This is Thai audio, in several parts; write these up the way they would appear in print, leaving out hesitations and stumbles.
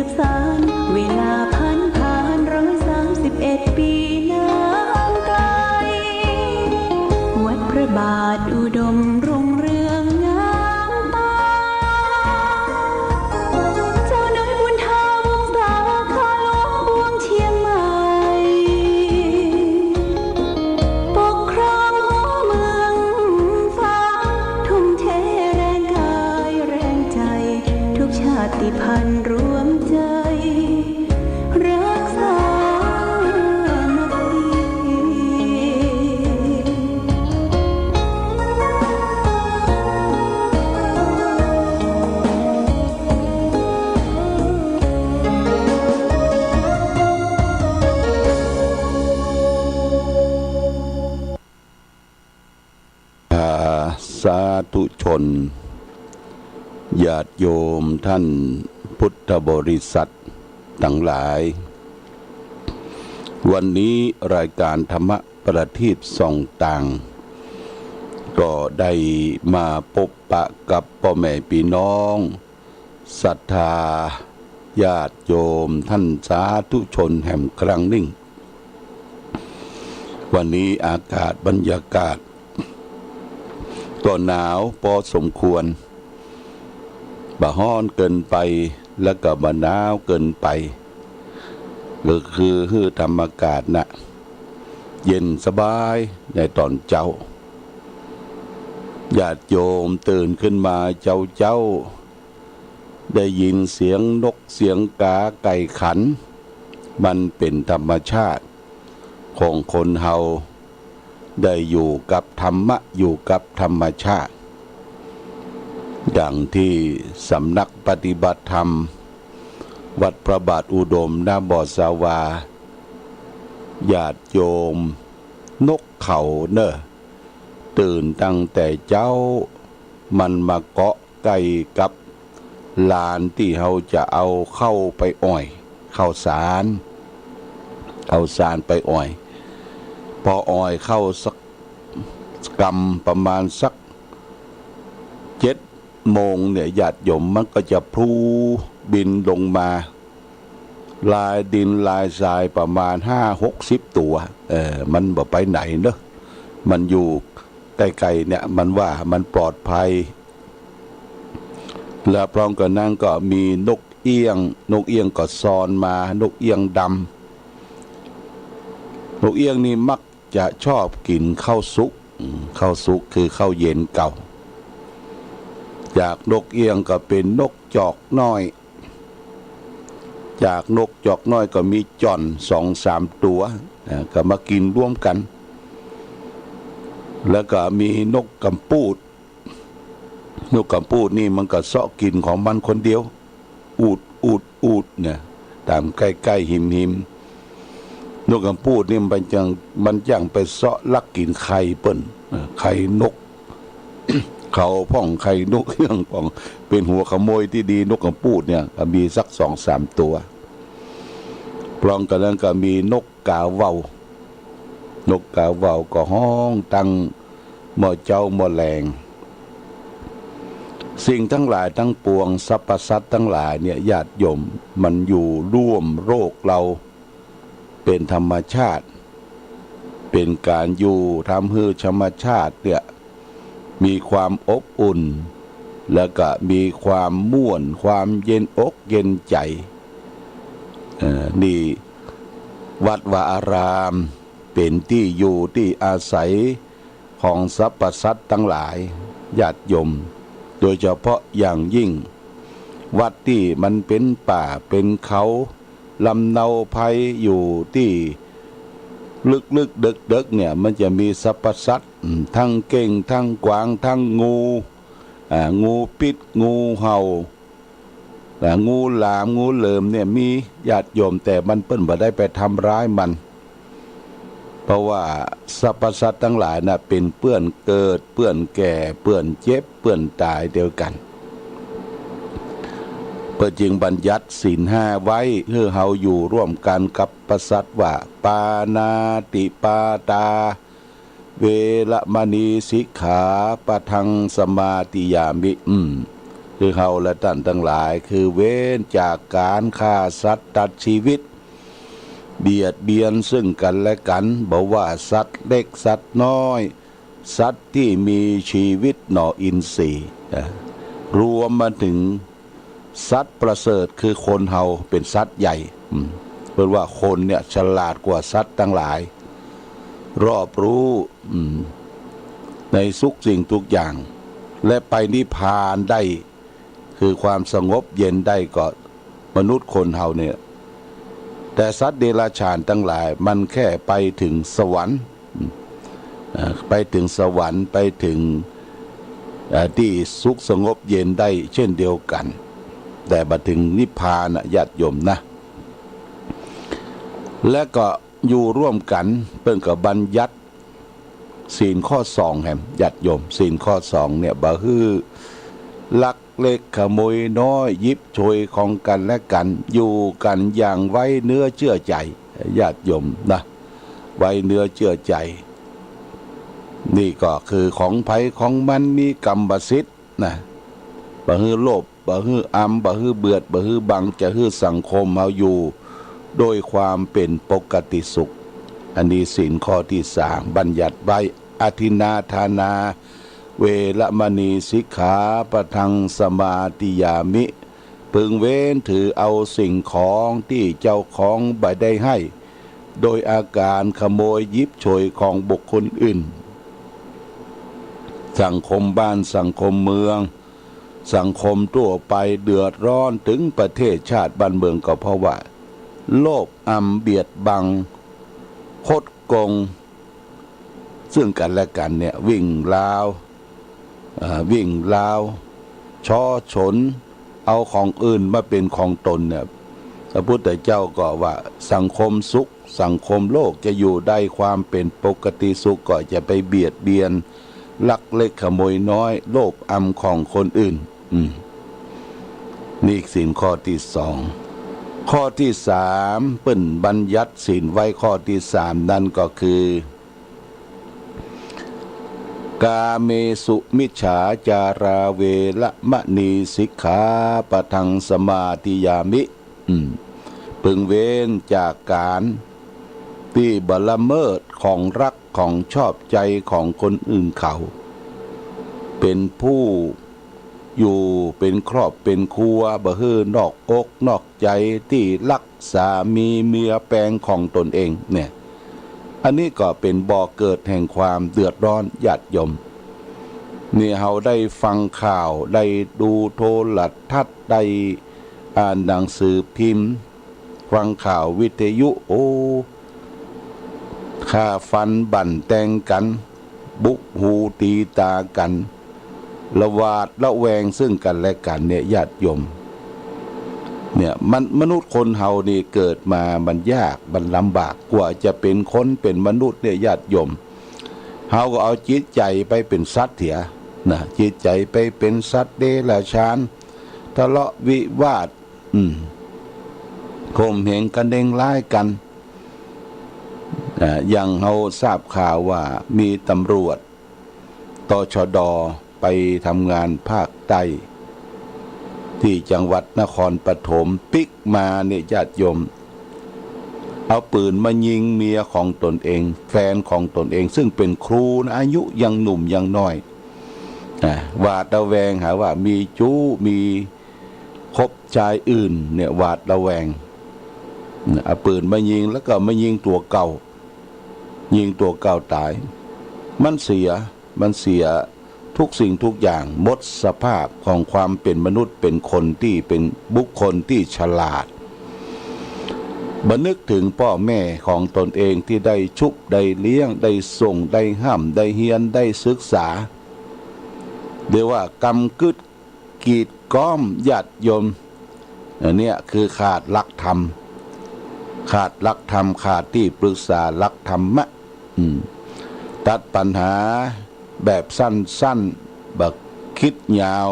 บสานเวลาผ่าน131 ปีนานไกลวัดพระบาทอุดมรุ่งเรืองงามตาเจ้าเนยบุญธาวงศาข้าหลวงบวงเชียงใหม่ปกครองหัวเมืองฟ้าทุ่มเทแรงกายแรงใจทุกชาติพันธุ์รวมใจรักษามัคคีสาธุชนญาติโยมท่านพุทธบริษัททั้งหลายวันนี้รายการธรรมประทีปส่องต่างก็ได้มาพบปะกับพ่อแม่พี่น้องศรัทธาญาติโยมท่านสาธุชนแห่งครั้งนิ่งวันนี้อากาศบรรยากาศก็หนาวพอสมควรบ่ฮ้อนเกินไปแล้วก็บ่หนาวเกินไปก็คือธรรมอากาศน่ะเย็นสบายในตอนเจ้าญาติโยมตื่นขึ้นมาเจ้าได้ยินเสียงนกเสียงกาไก่ขันมันเป็นธรรมชาติของคนเฮาได้อยู่กับธรรมะอยู่กับธรรมชาติอย่างที่สำนักปฏิบัติธรรมวัดพระบาทอุดมหน้าบ่อสาวาญาติโยมนกเขาเนอะตื่นตั้งแต่เจ้ามันมาเกาะไก่กับลานที่เขาจะเอาเข้าไปอ้อยเข้าสารไปอ้อยพออ้อยเข้าสักกำประมาณสัก7 โมงเนี่ยญาติโยมมันก็จะพลูบินลงมาลายดินลายทรายประมาณ50-60 ตัวมันบ่ไปไหนเนอะมันอยู่ใกล้ๆเนี่ยมันว่ามันปลอดภัยแล้วพร้อมกันนั้นก็มีนกเอี้ยงก็ซ้อนมานกเอี้ยงดำนกเอี้ยงนี่มักจะชอบกินข้าวสุกคือข้าวเย็นเก่าจากนกเอี้ยงก็เป็นนกจอกน้อยจากนกจอกน้อยก็มีจ่อน2-3 ตัวก็มากินร่วมกันแล้วก็มีนกกำปูดนี่มันก็เสาะกินของมันคนเดียวอูดเนี่ยตามใกล้ๆหิมนกกำปูดนี่มันจังไปเสาะลักกินไข่เปิ้นไข่นก เขาพ่องไข่นกเอี้ยงพ่องเป็นหัวขโมยที่ดีนกกำปูดเนี่ยก็มีสัก2-3 ตัวพร้อมกันนั้นก็มีนกกาเว้านกกาเว้าก็ห้องตั้งหม้อเจ้าหม้อแรงสิ่งทั้งหลายทั้งปวงสรรพสัตว์ทั้งหลายเนี่ยญาติโยมมันอยู่ร่วมโลกเราเป็นธรรมชาติเป็นการอยู่ทำให้ธรรมชาติเนี่ยมีความอบอุ่นแล้วก็มีความม่วนความเย็นอกเย็นใจนี่วัดวาอารามเป็นที่อยู่ที่อาศัยของสรรพสัตว์ทั้งหลายญาติโยมโดยเฉพาะอย่างยิ่งวัดที่มันเป็นป่าเป็นเขาลำเนาภัยอยู่ที่ลึกๆดึกๆเนี่ยมันจะมีสรรพสัตว์ทั้งเก่งทั้งกวางทั้งงูปิดงูเห่างูหลามงูเหลิมเนี่ยมีญาติโยมแต่มันเปิ้นบ่ได้ไปทำร้ายมันเพราะว่าสรรพสัตว์ทั้งหลายน่ะเป็นเปื้อนเกิดเปื้อนแก่เปื้อนเจ็บเปื้อนตายเดียวกันเพื่อจึงบัญญัติศีล5ไว้เพื่อเฮาอยู่ร่วมกันกับสัตว์ว่าปานาติปาตาเวรมณีสิกขาปะทังสมาติยามิ คือเฮาและท่านทั้งหลายคือเว้นจากการฆ่าสัตว์ตัดชีวิตเบียดเบียนซึ่งกันและกันบอกว่าสัตว์เล็กสัตว์น้อยสัตว์ที่มีชีวิตหน่ออินทรีย์รวมมาถึงสัตว์ประเสริฐคือคนเฮาเป็นสัตว์ใหญ่เพราะว่าคนเนี่ยฉลาดกว่าสัตว์ทั้งหลายรอบรู้ในทุกสิ่งทุกอย่างและไปนิพพานได้คือความสงบเย็นได้ก็มนุษย์คนเฮาเนี่ยแต่สัตว์เดรัจฉานทั้งหลายมันแค่ไปถึงสวรรค์ไปถึงสวรรค์ไปถึงที่สุขสงบเย็นได้เช่นเดียวกันแต่มาถึงนิพพานญาติโยมนะและก็อยู่ร่วมกันเพิ่นกับบัญญัติศีลข้อ2แห่งญาติโยมศีลข้อ2เนี่ยบ่ฮือลักเล็กขโมยน้อยยิบโชยของกันและกันอยู่กันอย่างไว้เนื้อเชื่อใจญาติโยมนะไว้เนื้อเชื่อใจนี่ก็คือของไผของมันมีกรรมสิทธิ์นะบ่ฮือโลภบ่ฮืออำบ่ฮือเบือดบ่ฮือบังจะฮือสังคมเฮาอยู่โดยความเป็นปกติสุขอันนี้ศีลข้อที่3บัญญัติไว้อทินาทานาเวรมณีสิกขาปะทังสมาติยามิพึงเว้นถือเอาสิ่งของที่เจ้าของบ่ได้ให้โดยอาการขโมยยิบโฉยของบุคคลอื่นสังคมบ้านสังคมเมืองสังคมทั่วไปเดือดร้อนถึงประเทศชาติบ้านเมืองก็เพราะว่าโลภอำเบียดบังคดโกงซึ่งกันและกันเนี่ยวิ่งราวช่อฉนเอาของอื่นมาเป็นของตนเนี่ยพระพุทธเจ้าก็ว่าสังคมสุขสังคมโลกจะอยู่ได้ความเป็นปกติสุขก็จะไปเบียดเบียนลักเล็กขโมยน้อยโลภอำของคนอื่นนี่ศีลข้อที่2ข้อที่3เปิ้นบัญญัติศีลไว้ข้อที่3นั่นก็คือกาเมสุมิจฉาจาราเวรมณีสิกขาปะทังสมาธิยามิพึงเว้นจากการที่ละเมิดของรักของชอบใจของคนอื่นเขาเป็นผู้อยู่เป็นครอบเป็นครัวบ่ฮื้อนอกอกนอกใจที่รักสามีเมียแปลงของตนเองเนี่ยอันนี้ก็เป็นบ่อเกิดแห่งความเดือดร้อนญาติโยมนี่เฮาได้ฟังข่าวได้ดูโทรทัศน์ได้อ่านหนังสือพิมพ์ฟังข่าววิทยุฆ่าฟันบั่นแทงกันบุกหูตีตากันละหวาดละแวงซึ่งกันและกันเนี่ยญาติโยมเนี่ยมนุษย์คนเฮานี่เกิดมามันยากมันลำบากกว่าจะเป็นคนเป็นมนุษย์เนี่ยญาติโยมเฮาก็เอาจิตใจไปเป็นสัตว์เถียนะจิตใจไปเป็นสัตว์เดรัจฉานทะเลาะวิวาทข่มเหงกันเด้งร้ายกันอย่างเฮาทราบข่าวว่ามีตำรวจตชด.ไปทำงานภาคใต้ที่จังหวัดนครปฐมปิกมาเนี่ยญาติโยมเอาปืนมายิงเมียของตนเองแฟนของตนเองซึ่งเป็นครูนะอายุยังหนุ่มยังน้อยหวาดระแวงหาว่ามีจู้มีคบชายอื่นเนี่ยหวาดระแวงเอาปืนมายิงแล้วก็มายิงตัวเก่าตายมันเสียทุกสิ่งทุกอย่างหมดสภาพของความเป็นมนุษย์เป็นคนที่เป็นบุคคลที่ฉลาดบันึกถึงพ่อแม่ของตนเองที่ได้ชุบได้เลี้ยงได้ส่งได้ห้ามได้เฮียนได้ศึกษาเรียกว่ากำกึดกีดก้อมญาติโยมเนี่ยคือขาดหลักธรรมขาดที่ปรึกษาหลักธรรมะตัดปัญหาแบบสั้นๆบักคิดยาว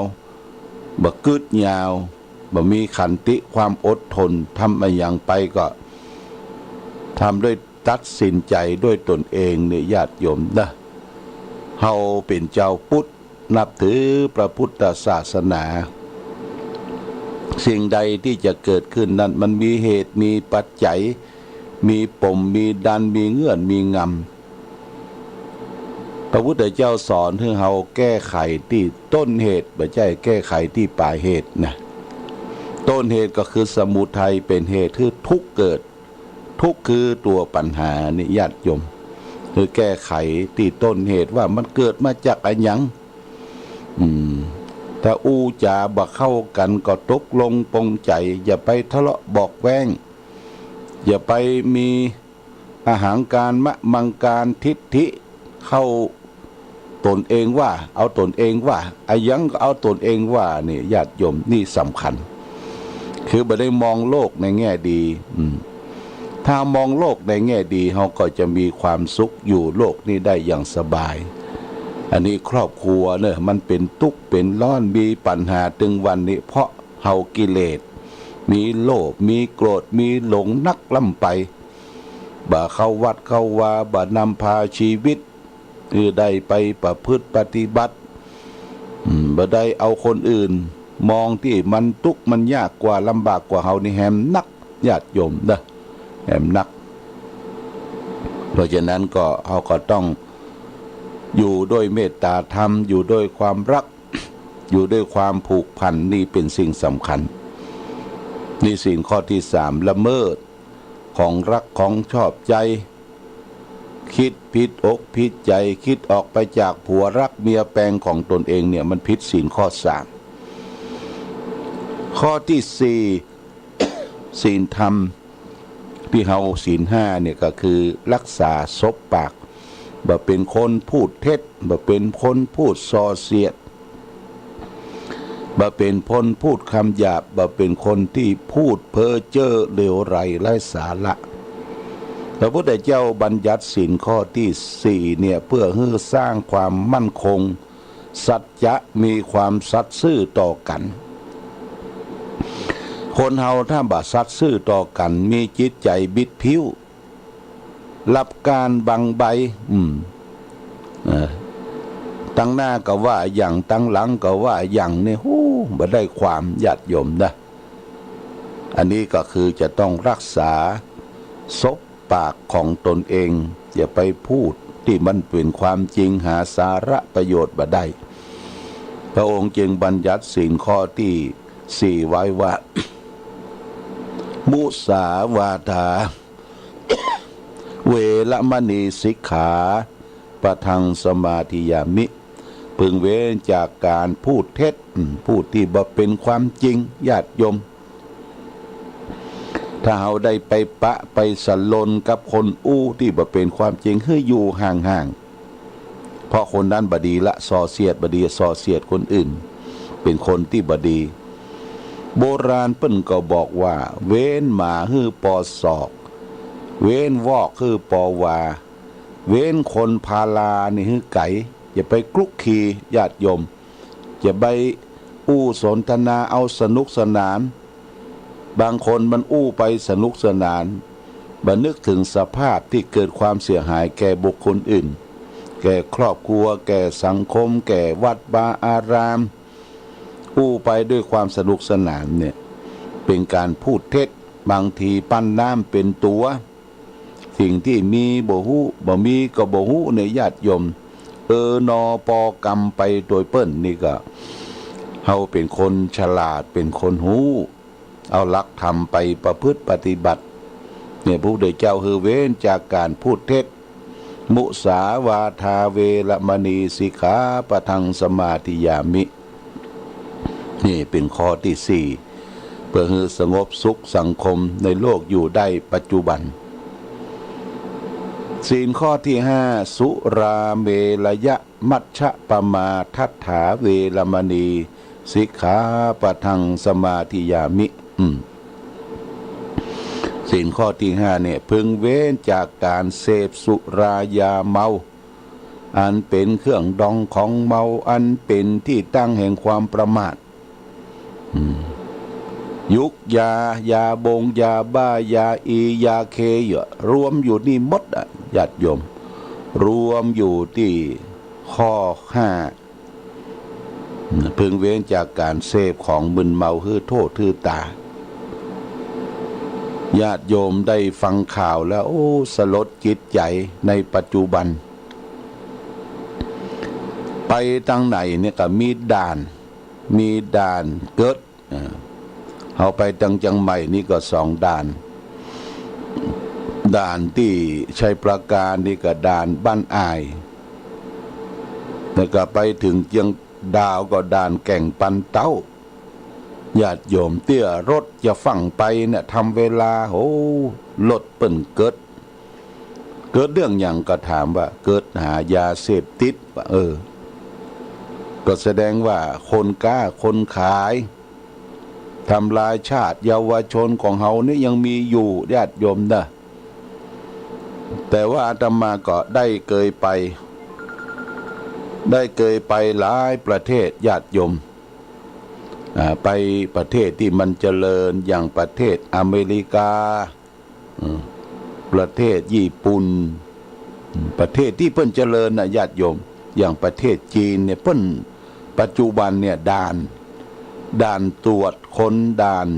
บักกึดยาวบักมีขันติความอดทนทำอะไรอย่างไปก็ทำด้วยตัดสินใจด้วยตนเองเนี่ยญาติโยมนะเฮาเป็นเจ้าพุทธนับถือพระพุทธศาสนา สิ่งใดที่จะเกิดขึ้นนั้นมันมีเหตุมีปัจจัยมีปมมีดันมีเงื่อนมีงำพระพุทธเจ้าสอนให้เราแก้ไขที่ต้นเหตุไม่ใช่แก้ไขที่ปลายเหตุนะต้นเหตุก็คือสมุทัยเป็นเหตุที่ทุกข์เกิดทุกข์คือตัวปัญหานิญาติโยมคือแก้ไขที่ต้นเหตุว่ามันเกิดมาจากอะไรหยังถ้าอู้จาบ่เข้ากันก็ตกลงปรงใจอย่าไปทะเลาะบอกแว้งอย่าไปมีอาหารการมะมังการทิฏฐิเข้าตนเองว่าเอาตนเองว่าอายังก็เอาตนเองว่านี่ญาติโยมนี่สำคัญคือบ่ได้มองโลกในแง่ดีถ้ามองโลกในแง่ดีเราก็จะมีความสุขอยู่โลกนี้ได้อย่างสบายอันนี้ครอบครัวเนี่ยมันเป็นทุกข์เป็นร้อนมีปัญหาถึงวันนี้เพราะเฮากิเลสมีโลภมีโกรธมีหลงนักล่ำไปบ่เข้าวัดเข้าวาบ่นำพาชีวิตได้ไปประพฤติปฏิบัติบ่ได้เอาคนอื่นมองที่มันทุกข์มันยากกว่าลำบากกว่าเฮานี่แหมนักญาติโยมนะแหมนักเพราะฉะนั้นก็เฮาก็ต้องอยู่ด้วยเมตตาธรรมอยู่ด้วยความรักอยู่ด้วยความผูกพันนี่เป็นสิ่งสำคัญนี่สิ่งข้อที่3ละเมิดของรักของชอบใจคิดผิดอกผิดใจคิดออกไปจากผัวรักเมียแปลงของตนเองเนี่ยมันผิดศีลข้อ3ข้อที่4ศีลธรรมที่เฮาศีล5เนี่ยก็คือรักษาศพปากบ่เป็นคนพูดเท็จบ่เป็นคนพูดส่อเสียดบ่เป็นคนพูดคำหยาบบ่เป็นคนที่พูดเพ้อเจ้อเลวไหลไร้สาระพระพุทธเจ้าบัญญัติศีลข้อที่4เนี่ยเพื่อให้สร้างความมั่นคงสัจจะมีความสัตย์ซื่อต่อกันคนเฮาถ้าบ่สัตย์ซื่อต่อกันมีจิตใจบิดผิวรับการบังใบตั้งหน้าก็ว่าอย่างตั้งหลังก็ว่าอย่างนี่บ่ได้ความญาติโยมนะอันนี้ก็คือจะต้องรักษาศพปากของตนเองอย่าไปพูดที่มันเป็นความจริงหาสาระประโยชน์บ่ได้พระองค์จึงบัญญัติศีลข้อที่4ไว้ว่ามุสาวาทาเวรมณีสิกขาปะทังสมาธิยามิพึงเว้นจากการพูดเท็จพูดที่บ่เป็นความจริงญาติโยมถ้าเราได้ไปปะไปสลนกับคนอู้ที่บ่เป็นความจริงให้อยู่ห่างๆเพราะคนนั้นบ่ดีละส่อเสียดบ่ดีส่อเสียดคนอื่นเป็นคนที่บ่ดีโบราณเปิ้นก็บอกว่าเว้นหมาฮื้อปอศอกเว้นวอกคือปอวาเว้นคนพาลานี่คือไก่อย่าไปคลุกคลีญาติโยมอย่าไปอู้สนทนาเอาสนุกสนานบางคนมันอู้ไปสนุกสนานบ่นึกถึงสภาพที่เกิดความเสียหายแก่บุคคลอื่นแก่ครอบครัวแก่สังคมแก่วัดวาอารามอู้ไปด้วยความสนุกสนานเนี่ยเป็นการพูดเท็จบางทีปั้นน้ำเป็นตัวสิ่งที่มีบ่ฮู้บ่มีก็บ่ฮู้ในญาติโยมนอปอกรรมไปโดยเปิ้นนี่ก็เฮาเป็นคนฉลาดเป็นคนฮู้เอาหลักธรรมไปประพฤติปฏิบัติเนี่ยพระพุทธเจ้าคือเว้นจากการพูดเท็จมุสาวาทาเวรมณีสิกขาปะทังสมาธิยามินี่เป็นข้อที่4เพื่อให้สงบสุขสังคมในโลกอยู่ได้ปัจจุบันศีลข้อที่5สุราเมรยะมัชฌะปมาทัฏฐาเวรมณีสิกขาปะทังสมาธิยามิศีลข้อที่5เนี่ยพึงเว้นจากการเสพสุรายาเมาอันเป็นเครื่องดองของเมาอันเป็นที่ตั้งแห่งความประมาทยุกยาบงยาบ้ายาอียาเครวมอยู่นี่หมดญาติโยมรวมอยู่ที่ข้อ5 พึงเว้นจากการเสพของมึนเมาฮือโทษทือตาญาติโยมได้ฟังข่าวแล้วโอ้สลดจิตใจในปัจจุบันไปทางไหนเนี่ยก็มีด่านเกิดเอาไปทางจังใหม่นี่ก็2 ด่านที่ชัยประการนี่ก็ด่านบ้านอายแล้วก็ไปถึงเจียงดาวก็ด่านแก่งปันเต้าญาติโยมเตี้ยรถจะฝั่งไปเนี่ยทำเวลาโอ้รถเปิ่นเกิดเรื่องอย่างก็ถามว่าเกิดหายาเสพติดว่าก็แสดงว่าคนกล้าคนขายทำลายชาติเยาวชนของเฮานี่ยังมีอยู่ญาติโยมนะแต่ว่าอาตมาก็ได้เคยไปหลายประเทศญาติโยมไปประเทศที่มันเจริญอย่างประเทศอเมริกาประเทศญี่ปุ่นประเทศที่เพิ่นเจริญนะญาติโยมอย่างประเทศจีนเนี่ยเพิ่นปัจจุบันเนี่ยด่านตรวจคนด่าน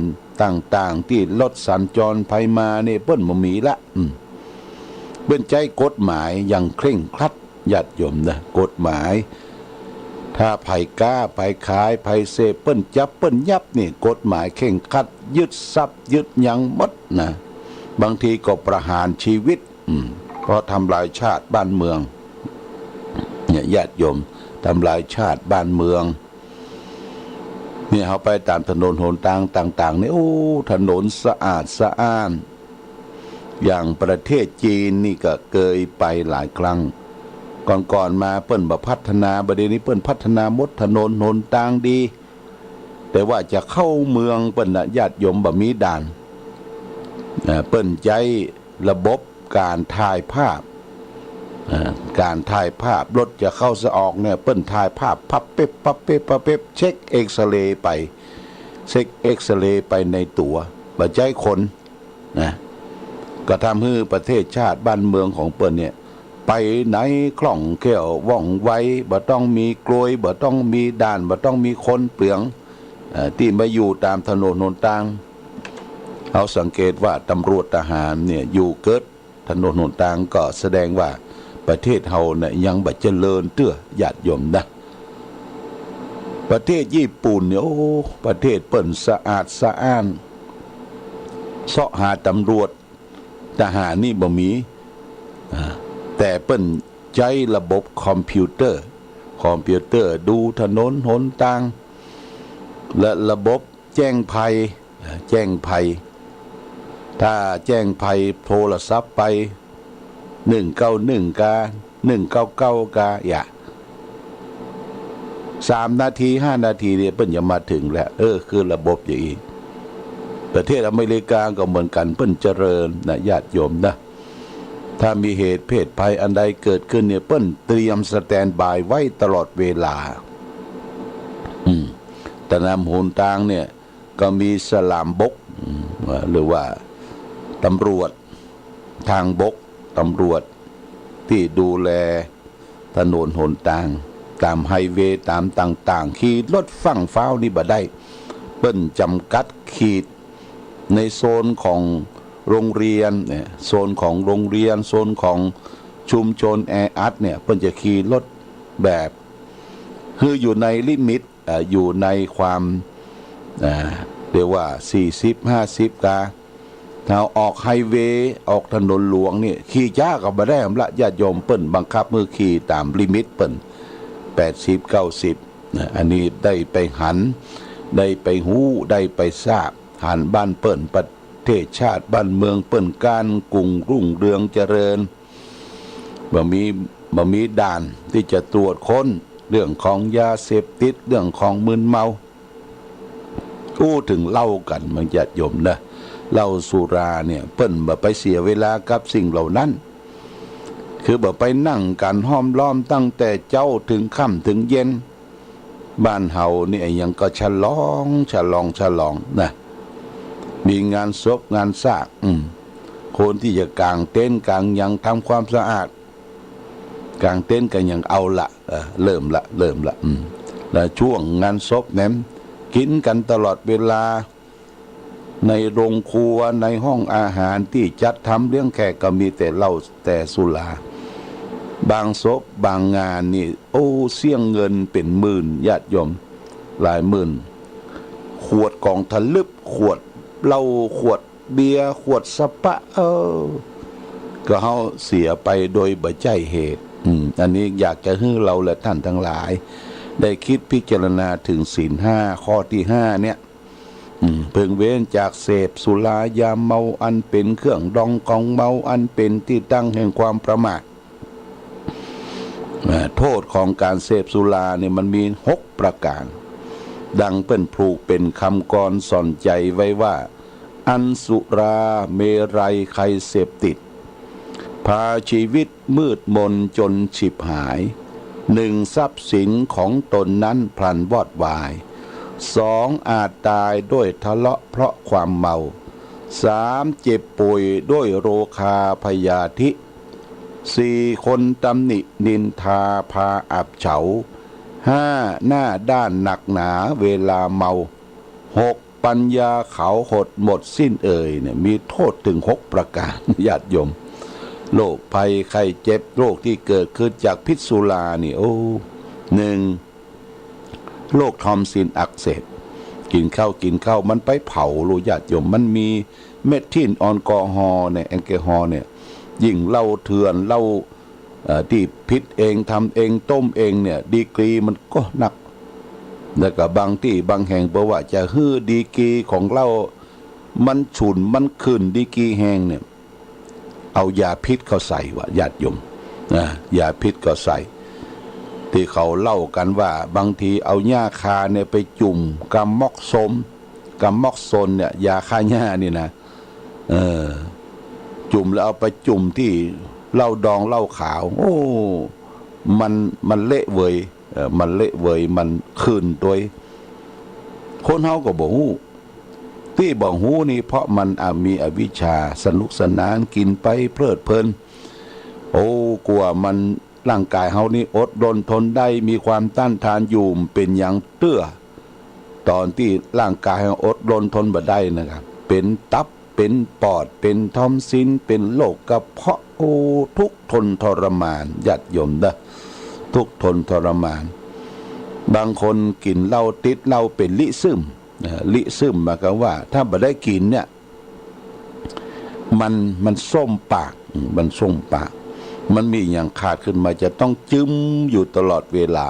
ต่างๆที่รถสัญจรไปมาเนี่ยเพิ่นบ่มีละเพิ่นใจกฎหมายอย่างเคร่งครัดญาติโยมนะกฎหมายถ้าไผกล้าไผขายไผเสพเปิ้นจับเปิ้นยับนี่กฎหมายเข่งครัดยึดทรัพย์ยึดหยังหมดนะบางทีก็ประหารชีวิตเพราะทำลายชาติบ้านเมืองเนี่ยญาติโยมทำลายชาติบ้านเมืองเนี่ยเขาไปตามถนนหนทางต่างๆนี่โอ้ถนนสะอาดสะอ้านอย่างประเทศจีนนี่ก็เคยไปหลายครั้งก่อนมาเปิ้นบ่พัฒนาประเดี๋ยวนี้เปิ้นพัฒนาหมดถนนหนทางดีแต่ว่าจะเข้าเมืองเปิ้นญาติโยมบ่มีด่านเปิ้นใจระบบการถ่ายภาพรถจะเข้าจะออกเนี่ยเปิ้นถ่ายภาพพับเป๊บเช็คเอ็กซเรย์ไปในตัวบ่ใจคนนะก็ทำให้ประเทศชาติบ้านเมืองของเปิ้นเนี่ยไปไหนคล่องแคล่วว่องไวบ่ต้องมีกลวยบ่ต้องมีด่านบ่ต้องมีคนเปลืองที่มาอยู่ตามถนนหนทางเอาสังเกตว่าตำรวจทหารเนี่ยอยู่เกิดถนนหนทางก็แสดงว่าประเทศเฮาเนี่ยยังบ่เจริญเตื้อญาติโยมนะประเทศญี่ปุ่นเนี่ยโอ้ประเทศเปิ้นสะอาดสะอ้านเสาะหาตำรวจทหารนี่บ่มีแต่เปิ้นใช้ระบบคอมพิวเตอร์ดูถนนหนทางและระบบแจ้งภัยถ้าแจ้งภัยโทรศัพท์ไป191กา199กาอย่า3 นาที5 นาทีเนี่ยเปิ้นจะมาถึงแล้วคือระบบอย่างนี้ประเทศอเมริกาก็เหมือนกันเปิ้นเจริญนะญาติโยมนะถ้ามีเหตุเพศภัยอันใดเกิดขึ้นเนี่ยเปิ้นเตรียมสแตนบายไว้ตลอดเวลาแต่นำหนทางเนี่ยก็มีสลามบกหรือว่าตำรวจทางบกตำรวจที่ดูแลถนนหนทางตามไฮเวย์ตามต่างๆขี่รถฝั่งฟ้าวนี่บ่ได้เปิ้นจำกัดขีดในโซนของโรงเรียนเนี่ยโซนของโรงเรียนโซนของชุมชนแออัดเนี่ยเพิ่นจะขี่รถแบบคืออยู่ในลิมิตอยู่ในความเรียกว่า40-50 กาถ้าออกไฮเวย์ออกถนนหลวงนี่ขี่ช้าก็บ่ได้ละญาติโยมเปิ้นบังคับมือขี่ตามลิมิตเปิ้น80-90อันนี้ได้ไปหันได้ไปหูได้ไปทราบหันบ้านเปิ้นประเทศชาติบ้านเมืองเปิ้นการกรุงรุ่งเรืองเจริญบ่มีด่านที่จะตรวจค้นเรื่องของยาเสพติดเรื่องของมึนเมาถึงเล่ากันมันญาติโยมนะเหล้าสุราเนี่ยเปิ้นบ่ไปเสียเวลากับสิ่งเหล่านั้นคือบ่ไปนั่งกันห้อมล้อมตั้งแต่เจ้าถึงค่ำถึงเย็นบ้านเฮานี่ยังก็ฉลองนะมีงานศพงานซากคนที่จะกางเต็นท์กางยังทำความสะอาดกางเต็นท์กันยังเอาละเริ่มละ และช่วงงานศพเนี่ยกินกันตลอดเวลาในโรงครัวในห้องอาหารที่จัดทำเลี้ยงแขกก็มีแต่เหล้าแต่สุราบางศพบางงานนี่โอ้เสี่ยงเงินเป็นหมื่นญาติโยมหลายหมื่นขวดกองทะลึบขวดเหล้าขวดเบียร์ขวดสปะก็เฮาเสียไปโดยบ่ใจเหตุอันนี้อยากจะให้เราและท่านทั้งหลายได้คิดพิจารณาถึงศีลห้าข้อที่ห้าเนี่ยเพิ่งเว้นจากเสพสุรายาเมาอันเป็นเครื่องดองกองเมาอันเป็นที่ตั้งแห่งความประมาทโทษของการเสพสุราเนี่ยมันมี6 ประการดังเป็นผูกเป็นคำกรสอนใจไว้ว่าอันสุราเมรัยใครเสพติดพาชีวิตมืดมนจนฉิบหาย1ทรัพย์สินของตนนั้นพลันวอดวาย2อาจตายด้วยทะเลาะเพราะความเมา3เจ็บป่วยด้วยโรคาพยาธิ4คนตำหนินินทาพาอับเฉา5หน้าด้านหนักหนาเวลาเมา6ปัญญาเขาหดหมดสิ้นเนี่ยมีโทษถึง6 ประการญาติโยมโรคภัยไข้เจ็บโรคที่เกิดขึ้นจากพิษสุรานี่1โรคทอมซินอักเสบกินข้าวมันไปเผาโลญาติโยมมันมีเมทิลแอลกอฮอล์เนี่ยแอลกอฮอล์เนี่ยยิ่งเหล้าเถื่อนเหล้าที่พิษเองทำเองต้มเองเนี่ยดีกรีมันก็หนักแล้วก็บางที่บางแห่งบอกว่าจะฮื้อดีกรีของเหล้ามันฉุนมันขึ้นดีกรีแห้งเนี่ยเอายาพิษเขาใส่ว่าญาติโยมยาพิษก็ใส่ที่เขาเล่ากันว่าบางทีเอาหญ้าคาเนี่ยไปจุ่มกัมม็อกโซนเนี่ยยาฆ่าหญ้านี่นะจุ่มแล้วเอาไปจุ่มที่เหล้าดองเหล้าขาวโอ้มันเละเวยมันคืนตัวคนเฮาก็บ่ฮู้ที่บ่ฮู้นี่เพราะมันมีอวิชชาสนุกสนานกินไปเพลิดเพลินโอ้กลัวมันร่างกายเฮานี่อดรนทนได้มีความต้านทานอยู่เป็นอย่างเตื้อตอนที่ร่างกายเฮาอดรนทนบ่ได้นะครับเป็นตับเป็นปอดเป็นทอมซินเป็นโรคกระเพาะโอ้ทุกทนทรมานญาติโยมทุกทนทรมานบางคนกินเหล้าติดเหล้าเป็นลิซึมหมายความว่าถ้าบ่ได้กินเนี่ยมันส้มปากมันมีอย่างขาดขึ้นมาจะต้องจึ้มอยู่ตลอดเวลา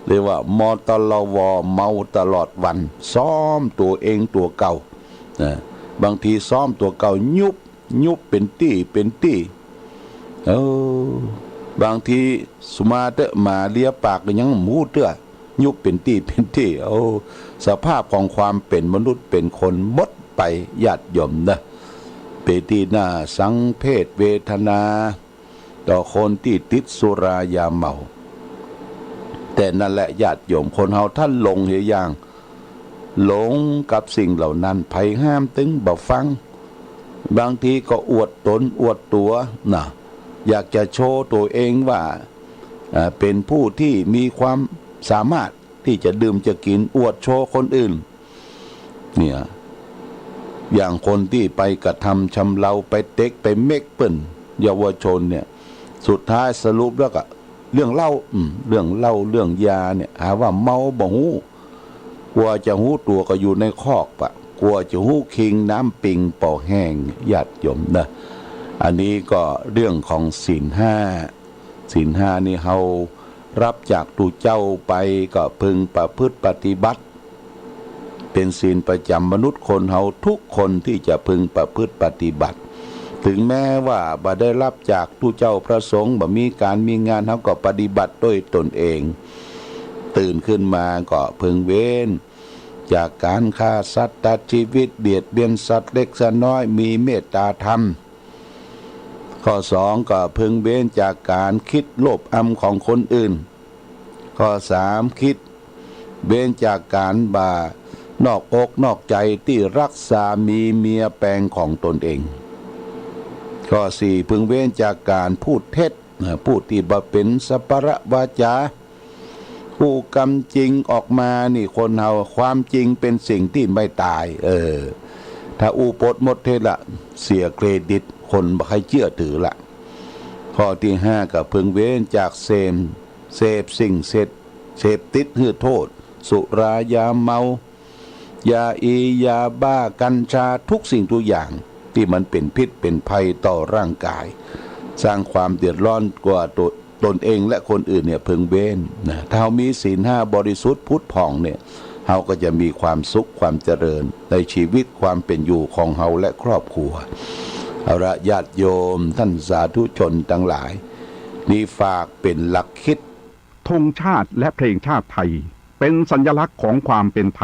เรียกว่ามตลวเมาตลอดวันซ้อมตัวเองตัวเก่าบางทีซ้อมตัวเก่ายุบเป็นตี้บางทีสุมาเตะมาเลียปากก็ยังหมูเตื้อยุบเป็นตี้สภาพของความเป็นมนุษย์เป็นคนหมดไปญาติโยมนะเปตีหน้าสังเพศเวทนาต่อคนที่ติดสุรายาเมาแต่นั่นแหละญาติโยมคนเฮาท่านหลงอย่างหลงกับสิ่งเหล่านั้นไผห้ามตึงบ่ฟังบางทีก็อวดตนอวดตัวอยากจะโชว์ตัวเองว่าเป็นผู้ที่มีความสามารถที่จะดื่มจะกินอวดโชว์คนอื่นเนี่ยอย่างคนที่ไปกระทำชำเราไปเต็กไปเมกเปิ้นเยาวชนเนี่ยสุดท้ายสรุปแล้วก็เรื่องเหล้าเรื่องยาเนี่ยหาว่าเมาบ่ฮู้กลัวจะฮู้ตัวก็อยู่ในคอกปะกลัวจะฮู้คิงน้ำปิงเป่าแห้งญาติโยมนะอันนี้ก็เรื่องของศีลห้านี่เฮารับจากตูเจ้าไปก็พึงประพฤติปฏิบัติเป็นศีลประจำมนุษย์คนเฮาทุกคนที่จะพึงประพฤติปฏิบัติถึงแม้ว่าบ่ได้รับจากตูเจ้าพระสงฆ์บ่มีการมีงานเฮาก็ปฏิบัติด้วยตนเองตื่นขึ้นมาก็พึงเว้นจากการฆ่าสัตว์ตัดชีวิตเบียดเบียนสัตว์เล็กสัตว์น้อยมีเมตตาธรรมข้อ2ก็พึงเว้นจากการคิดโลภอำของคนอื่นข้อ3คิดเว้นจากการนอกอกนอกใจที่รักสามีเมียแปลงของตนเองข้อ4พึงเว้นจากการพูดเท็จพูดที่บ่เป็นสัปปะวาจาข พูดกำจริงออกมานี่คนเฮาความจริงเป็นสิ่งที่ไม่ตาย ถ้าอูปดหมดเทละเสียเครดิตคนบ่ใครเชื่อถือละข้อที่ห้าก็พึงเว้นจากเสพสิ่งเสพติดหือโทษ สุรายาเมายายาบ้ากัญชาทุกสิ่งทุกอย่างที่มันเป็นพิษเป็นภัยต่อร่างกาย สร้างความเดือดร้อนกว่าตนเองและคนอื่นเนี่ยพึงเว้นนะถ้าเรามีศีลห้าบริสุทธิ์พุทธผ่องเนี่ยเราก็จะมีความสุขความเจริญในชีวิตความเป็นอยู่ของเราและครอบครัวเอาละญาติโยมท่านสาธุชนทั้งหลายนี่ฝากเป็นหลักคิด ธงชาติและเพลงชาติไทยเป็นสัญลักษณ์ของความเป็นไทย